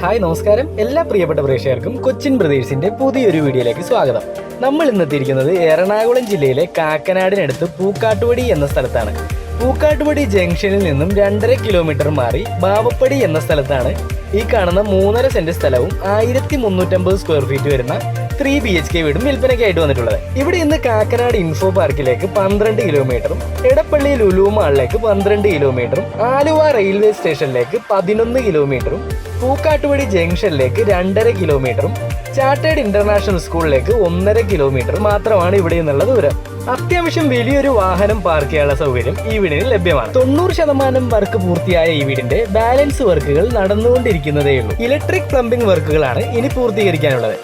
Hi നമസ്കാരം. എല്ലാ പ്രിയപ്പെട്ട പ്രേക്ഷകർക്കും കൊച്ചിൻ ബ്രദേഴ്സിന്റെ പുതിയൊരു വീഡിയോയിലേക്ക് സ്വാഗതം. നമ്മൾ ഇന്നെത്തിയിരിക്കുന്നത് എറണാകുളം ജില്ലയിലെ കാക്കനാടിനടുത്ത് പൂക്കാട്ടുപടി എന്ന സ്ഥലത്താണ്. പൂക്കാട്ടുപടി ജംഗ്ഷനിൽ നിന്നും 2.5 കിലോമീറ്റർ മാറി ബാവപ്പടി എന്ന സ്ഥലത്താണ് ഈ കാണുന്ന 3.5 സെന്റ് സ്ഥലവും 1350 സ്ക്വയർ ഫീറ്റ് വരുന്ന 3 BHK വീടും വിൽപ്പനയ്ക്കായിട്ട് വന്നിട്ടുള്ളത്. ഇവിടെ ഇന്ന് കാക്കനാട് ഇൻഫോ പാർക്കിലേക്ക് 12 കിലോമീറ്ററും എടപ്പള്ളി ലുലു മാളിലേക്ക് 12 കിലോമീറ്ററും ആലുവ റെയിൽവേ സ്റ്റേഷനിലേക്ക് 11 കിലോമീറ്ററും പൂക്കാട്ടുപടി ജംഗ്ഷനിലേക്ക് 2.5 കിലോമീറ്ററും ചാർട്ടേഡ് ഇന്റർനാഷണൽ സ്കൂളിലേക്ക് 1.5 കിലോമീറ്റർ മാത്രമാണ് ഇവിടെ നിന്നുള്ള ദൂരം. അത്യാവശ്യം വലിയൊരു വാഹനം പാർക്ക് ചെയ്യാനുള്ള സൗകര്യം ഈ വീടിന് ലഭ്യമാണ്. 90% വർക്ക് പൂർത്തിയായ ഈ വീടിന്റെ ബാലൻസ് വർക്കുകൾ നടന്നുകൊണ്ടിരിക്കുന്നതേ ഉള്ളൂ. ഇലക്ട്രിക് പ്ലംബിംഗ് വർക്കുകളാണ് ഇനി പൂർത്തീകരിക്കാനുള്ളത്.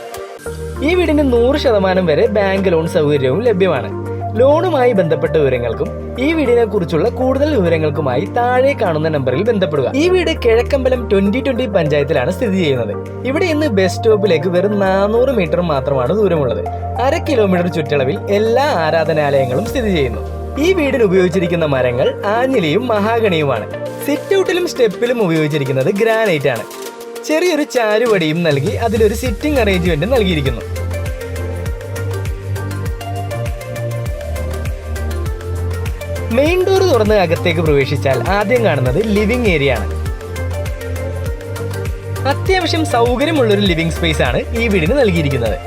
ഈ വീടിന് 100% വരെ ബാങ്ക് ലോൺ സൗകര്യവും ലഭ്യമാണ്. ലോണുമായി ബന്ധപ്പെട്ട വിവരങ്ങൾക്കും ഈ വീടിനെ കുറിച്ചുള്ള കൂടുതൽ വിവരങ്ങൾക്കുമായി താഴെ കാണുന്ന നമ്പറിൽ ബന്ധപ്പെടുക. ഈ വീട് കിഴക്കമ്പലം 2020 പഞ്ചായത്തിലാണ് സ്ഥിതി ചെയ്യുന്നത്. ഇവിടെ ഇന്ന് ബസ് സ്റ്റോപ്പിലേക്ക് വെറും 400 മീറ്റർ മാത്രമാണ് ദൂരമുള്ളത്. 1/2 കിലോമീറ്റർ ചുറ്റളവിൽ എല്ലാ ആരാധനാലയങ്ങളും സ്ഥിതി ചെയ്യുന്നു. ഈ വീടിന് ഉപയോഗിച്ചിരിക്കുന്ന മരങ്ങൾ ആഞ്ഞിലിയും മഹാഗണിയുമാണ്. സിറ്റ് ഔട്ടിലും സ്റ്റെപ്പിലും ഉപയോഗിച്ചിരിക്കുന്നത് ഗ്രാനൈറ്റ് ആണ്. ചെറിയൊരു ചാരുപടിയും നൽകി അതിലൊരു സിറ്റിംഗ് അറേഞ്ച്മെന്റ് നൽകിയിരിക്കുന്നു. മെയിൻ ഡോർ തുറന്ന് അകത്തേക്ക് പ്രവേശിച്ചാൽ ആദ്യം കാണുന്നത് ലിവിംഗ് ഏരിയ ആണ്. അത്യാവശ്യം സൗകര്യമുള്ളൊരു ലിവിംഗ് സ്പേസ് ആണ് ഈ വീടിന് നൽകിയിരിക്കുന്നത്.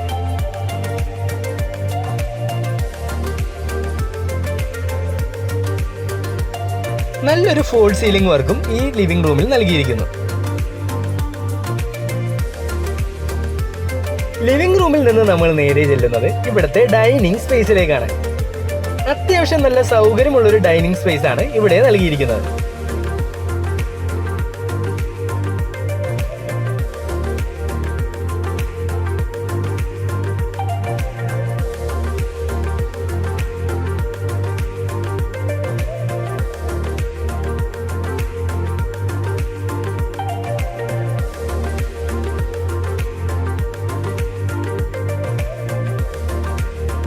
നല്ലൊരു ഫോൾ സീലിംഗ് വർക്കും ഈ ലിവിംഗ് റൂമിൽ നൽകിയിരിക്കുന്നു. ലിവിംഗ് റൂമിൽ നിന്ന് നമ്മൾ നേരെ ചെല്ലുന്നത് ഇവിടുത്തെ ഡൈനിങ് സ്പേസിലേക്കാണ്. അത്യാവശ്യം നല്ല സൗകര്യമുള്ളൊരു ഡൈനിങ് സ്പേസ് ആണ് ഇവിടെ നൽകിയിരിക്കുന്നത്.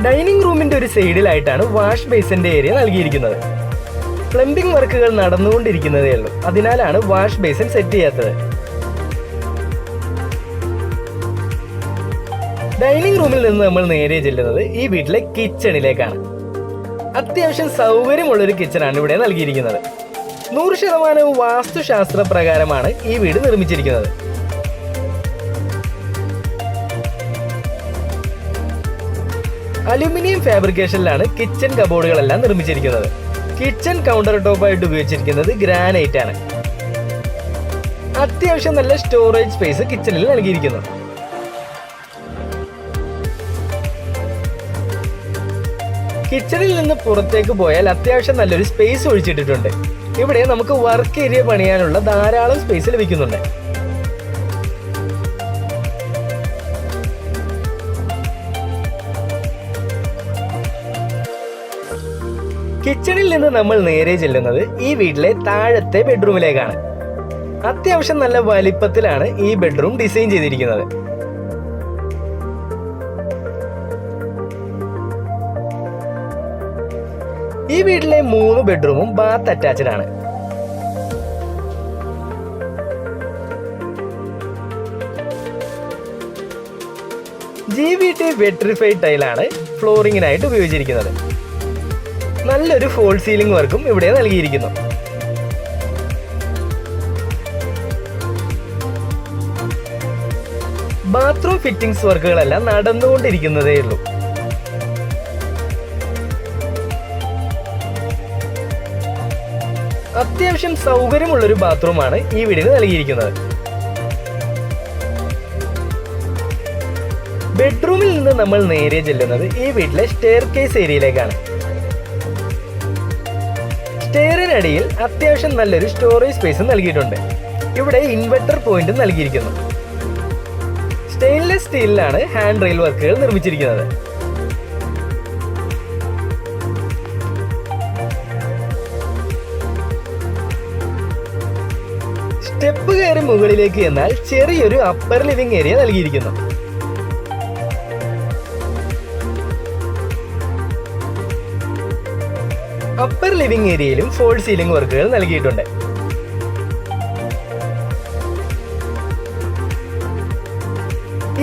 ഡൈനിങ് റൂമിന്റെ ഒരു സൈഡിലായിട്ടാണ് വാഷ് ബേസിന്റെ ഏരിയ നൽകിയിരിക്കുന്നത്. പ്ലംബിംഗ് വർക്കുകൾ നടന്നുകൊണ്ടിരിക്കുന്നതേ ഉള്ളൂ, അതിനാലാണ് വാഷ് ബേസിൻ സെറ്റ് ചെയ്യാത്തത്. ഡൈനിങ് റൂമിൽ നിന്ന് നമ്മൾ നേരെ ചെല്ലുന്നത് ഈ വീട്ടിലെ കിച്ചണിലേക്കാണ്. അത്യാവശ്യം സൗകര്യമുള്ളൊരു കിച്ചണാണ് ഇവിടെ നൽകിയിരിക്കുന്നത്. 100% വാസ്തുശാസ്ത്ര പ്രകാരമാണ് ഈ വീട് നിർമ്മിച്ചിരിക്കുന്നത്. അലുമിനിയം ഫാബ്രിക്കേഷനിലാണ് കിച്ചൺ കബോർഡുകളെല്ലാം നിർമ്മിച്ചിരിക്കുന്നത്. കിച്ചൺ കൗണ്ടർ ടോപ്പായിട്ട് ഉപയോഗിച്ചിരിക്കുന്നത് ഗ്രാനൈറ്റ് ആണ്. അത്യാവശ്യം നല്ല സ്റ്റോറേജ് സ്പേസ് കിച്ചണിൽ നൽകിയിരിക്കുന്നു. കിച്ചണിൽ നിന്ന് പുറത്തേക്ക് പോയാൽ അത്യാവശ്യം നല്ലൊരു സ്പേസ് ഒഴിച്ചിട്ടിട്ടുണ്ട്. ഇവിടെ നമുക്ക് വർക്ക് ഏരിയ പണിയാനുള്ള ധാരാളം സ്പേസ് ലഭിക്കുന്നുണ്ട്. കിച്ചണിൽ നിന്ന് നമ്മൾ നേരെ ചെല്ലുന്നത് ഈ വീട്ടിലെ താഴത്തെ ബെഡ്റൂമിലേക്കാണ്. അത്യാവശ്യം നല്ല വലിപ്പത്തിലാണ് ഈ ബെഡ്റൂം ഡിസൈൻ ചെയ്തിരിക്കുന്നത്. ഈ വീട്ടിലെ 3 ബെഡ്റൂമും ബാത്ത് അറ്റാച്ച്ഡ് ആണ്. GVT വെട്രിഫൈഡ് ടൈലാണ് ഫ്ലോറിങ്ങിനായിട്ട് ഉപയോഗിച്ചിരിക്കുന്നത്. നല്ലൊരു ഫോൾ സീലിംഗ് വർക്കും ഇവിടെ നൽകിയിരിക്കുന്നു. ബാത്റൂം ഫിറ്റിംഗ്സ് വർക്കുകളെല്ലാം നടന്നുകൊണ്ടിരിക്കുന്നതേ ഉള്ളൂ. അത്യാവശ്യം സൗകര്യമുള്ളൊരു ബാത്റൂമാണ് ഈ വീടിന് നൽകിയിരിക്കുന്നത്. ബെഡ്റൂമിൽ നിന്ന് നമ്മൾ നേരെ ചെല്ലുന്നത് ഈ വീട്ടിലെ സ്റ്റെയർ കേസ് ഏരിയയിലേക്കാണ്. സ്റ്റെയറിനടിയിൽ അത്യാവശ്യം നല്ലൊരു സ്റ്റോറേജ് സ്പേസ് നൽകിയിട്ടുണ്ട്. ഇവിടെ ഇൻവെർട്ടർ പോയിന്റ് നൽകിയിരിക്കുന്നു. സ്റ്റെയിൻലെസ് സ്റ്റീലിലാണ് ഹാൻഡ് റെയിൽ വർക്കുകൾ നിർമ്മിച്ചിരിക്കുന്നത്. സ്റ്റെപ്പ് കയറി മുകളിലേക്ക് എന്നാൽ ചെറിയൊരു അപ്പർ ലിവിംഗ് ഏരിയ നൽകിയിരിക്കുന്നു. അപ്പർ ലിവിംഗ് ഏരിയയിലും ഫോൾ സീലിംഗ് വർക്കുകൾ നൽകിയിട്ടുണ്ട്.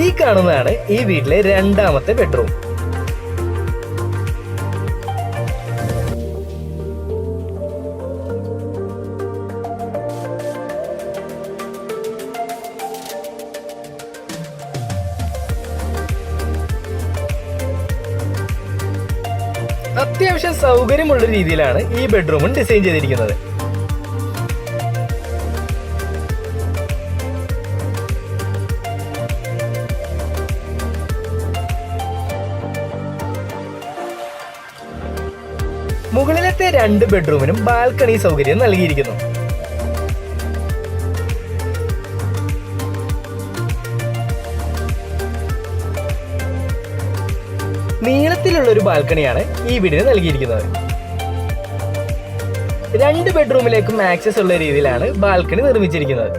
ഈ കാണുന്നതാണ് ഈ വീട്ടിലെ രണ്ടാമത്തെ ബെഡ്റൂം. അത്യാവശ്യം സൗകര്യമുള്ള രീതിയിലാണ് ഈ ബെഡ്റൂമും ഡിസൈൻ ചെയ്തിരിക്കുന്നത്. മുകളിലത്തെ 2 ബെഡ്റൂമിനും ബാൽക്കണി സൗകര്യം നൽകിയിരിക്കുന്നു. നീളത്തിലുള്ള ഒരു ബാൽക്കണിയാണ് ഈ വീടിന് നൽകിയിരിക്കുന്നത്. 2 ബെഡ്റൂമിലേക്കും ആക്സസ് ഉള്ള രീതിയിലാണ് ബാൽക്കണി നിർമ്മിച്ചിരിക്കുന്നത്.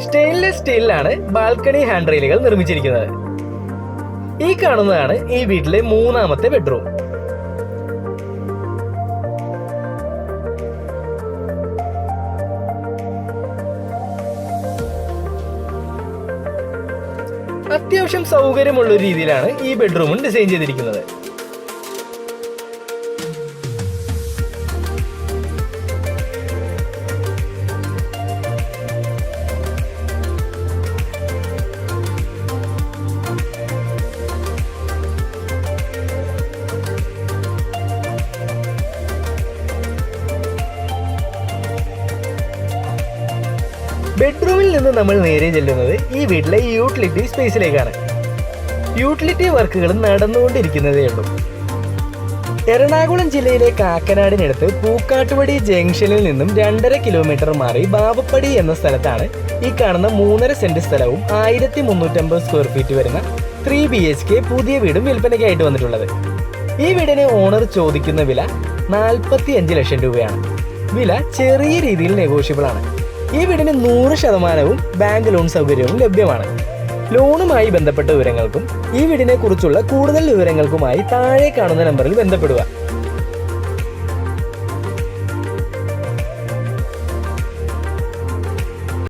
സ്റ്റെയിൻലെസ് സ്റ്റീലിലാണ് ബാൽക്കണി ഹാൻഡ് റെയിലുകൾ നിർമ്മിച്ചിരിക്കുന്നത്. ഈ കാണുന്നതാണ് ഈ വീട്ടിലെ 3ാമത്തെ ബെഡ്റൂം. അത്യാവശ്യം സൗകര്യമുള്ള രീതിയിലാണ് ഈ ബെഡ്റൂമും ഡിസൈൻ ചെയ്തിരിക്കുന്നത്. ബെഡ്റൂമിൽ നിന്ന് നമ്മൾ നേരെ ചെല്ലുന്നത് ഈ വീട്ടിലെ യൂട്ടിലിറ്റി സ്പേസിലേക്കാണ്. യൂട്ടിലിറ്റി വർക്കുകൾ നടന്നുകൊണ്ടിരിക്കുന്നതേ ഉള്ളൂ. എറണാകുളം ജില്ലയിലെ കാക്കനാടിനടുത്ത് പൂക്കാട്ടുപടി ജംഗ്ഷനിൽ നിന്നും 2.5 കിലോമീറ്റർ മാറി ബാബപ്പടി എന്ന സ്ഥലത്താണ് ഈ കാണുന്ന 3.5 സെന്റ് സ്ഥലവും 1350 സ്ക്വയർ ഫീറ്റ് വരുന്ന 3 BHK പുതിയ വീടും വിൽപ്പനയ്ക്കായിട്ട് വന്നിട്ടുള്ളത്. ഈ വീടിന് ഓണർ ചോദിക്കുന്ന വില 45 ലക്ഷം രൂപയാണ്. വില ചെറിയ രീതിയിൽ നെഗോഷ്യബിൾ ആണ്. ഈ വീടിന് 100% ബാങ്ക് ലോൺ സൗകര്യവും ലഭ്യമാണ്. ലോണുമായി ബന്ധപ്പെട്ട വിവരങ്ങൾക്കും ഈ വീടിനെ കുറിച്ചുള്ള കൂടുതൽ വിവരങ്ങൾക്കുമായി താഴെ കാണുന്ന നമ്പറിൽ ബന്ധപ്പെടുക.